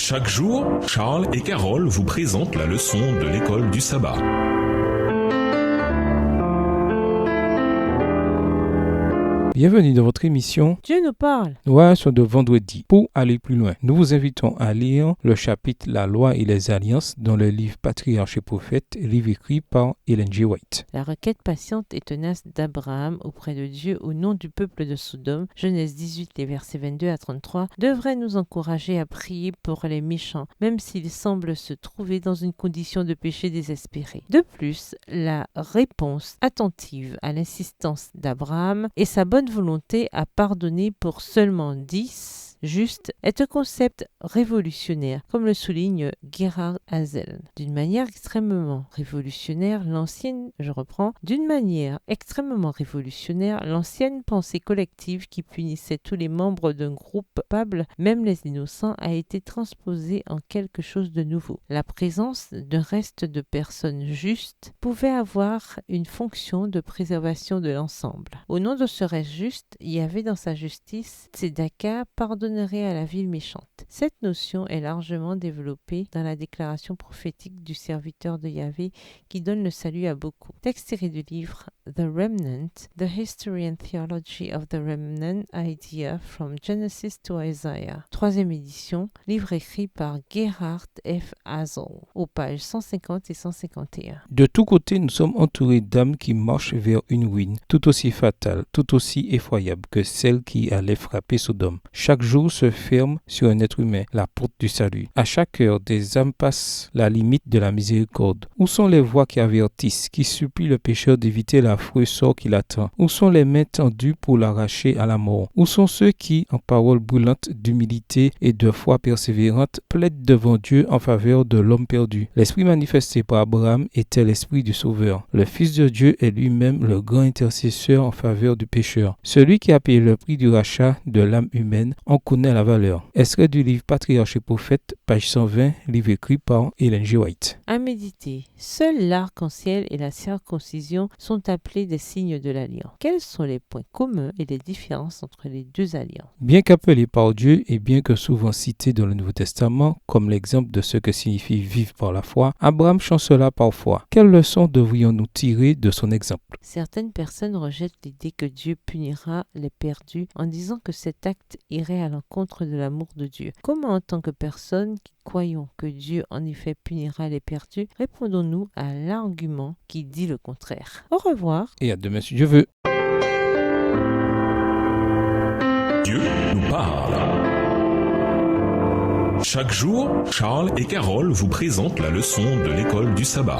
Chaque jour, Charles et Carole vous présentent la leçon de l'école du sabbat. Bienvenue dans votre émission Dieu nous parle. Sur de vendredi. Pour aller plus loin, nous vous invitons à lire le chapitre La loi et les alliances dans le livre Patriarches et prophètes, livre écrit par Ellen G. White. La requête patiente et tenace d'Abraham auprès de Dieu au nom du peuple de Sodome, Genèse 18, les versets 22 à 33, devrait nous encourager à prier pour les méchants, même s'ils semblent se trouver dans une condition de péché désespéré. De plus, la réponse attentive à l'insistance d'Abraham et sa bonne volonté à pardonner pour seulement 10 juste est un concept révolutionnaire, comme le souligne Gerhard Hazel. D'une manière extrêmement révolutionnaire, l'ancienne pensée collective qui punissait tous les membres d'un groupe coupable, même les innocents, a été transposée en quelque chose de nouveau. La présence d'un reste de personnes justes pouvait avoir une fonction de préservation de l'ensemble. Au nom de ce reste juste, Yahvé dans sa justice, Tzedaka pardonnerait à la ville méchante. Cette notion est largement développée dans la déclaration prophétique du serviteur de Yahvé qui donne le salut à beaucoup. Texte tiré du livre The Remnant, The History and Theology of the Remnant Idea from Genesis to Isaiah. 3e édition, livre écrit par Gerhard F. Hazel, aux pages 150 et 151. De tous côtés, nous sommes entourés d'âmes qui marchent vers une ruine, tout aussi fatale, tout aussi effroyable que celle qui allait frapper Sodome. Chaque jour se ferme sur un être humain la porte du salut. À chaque heure, des âmes passent la limite de la miséricorde. Où sont les voix qui avertissent, qui supplient le pécheur d'éviter l'affreux sort qui l'attend? Où sont les mains tendues pour l'arracher à la mort? Où sont ceux qui, en paroles brûlantes d'humilité et de foi persévérante, plaident devant Dieu en faveur de l'homme perdu? L'esprit manifesté par Abraham était l'esprit du Sauveur. Le Fils de Dieu est lui-même le grand intercesseur en faveur du pécheur. Celui qui a payé le prix du rachat de l'âme humaine en connaît la valeur. Extrait du livre Patriarches et prophètes, page 120, livre écrit par Ellen G. White. À méditer. Seul l'arc-en-ciel et la circoncision sont appelés des signes de l'alliance. Quels sont les points communs et les différences entre les deux alliances? Bien qu'appelé par Dieu et bien que souvent cité dans le Nouveau Testament comme l'exemple de ce que signifie vivre par la foi, Abraham chancela parfois. Quelles leçons devrions-nous tirer de son exemple? Certaines personnes rejettent l'idée que Dieu punira les perdus en disant que cet acte irait à l'encontre de l'amour de Dieu. Comment, en tant que personne qui croyons que Dieu en effet punira les perdus, répondons-nous à l'argument qui dit le contraire? Au revoir. Et à demain si Dieu veut. Dieu nous parle. Chaque jour, Charles et Carole vous présentent la leçon de l'école du sabbat.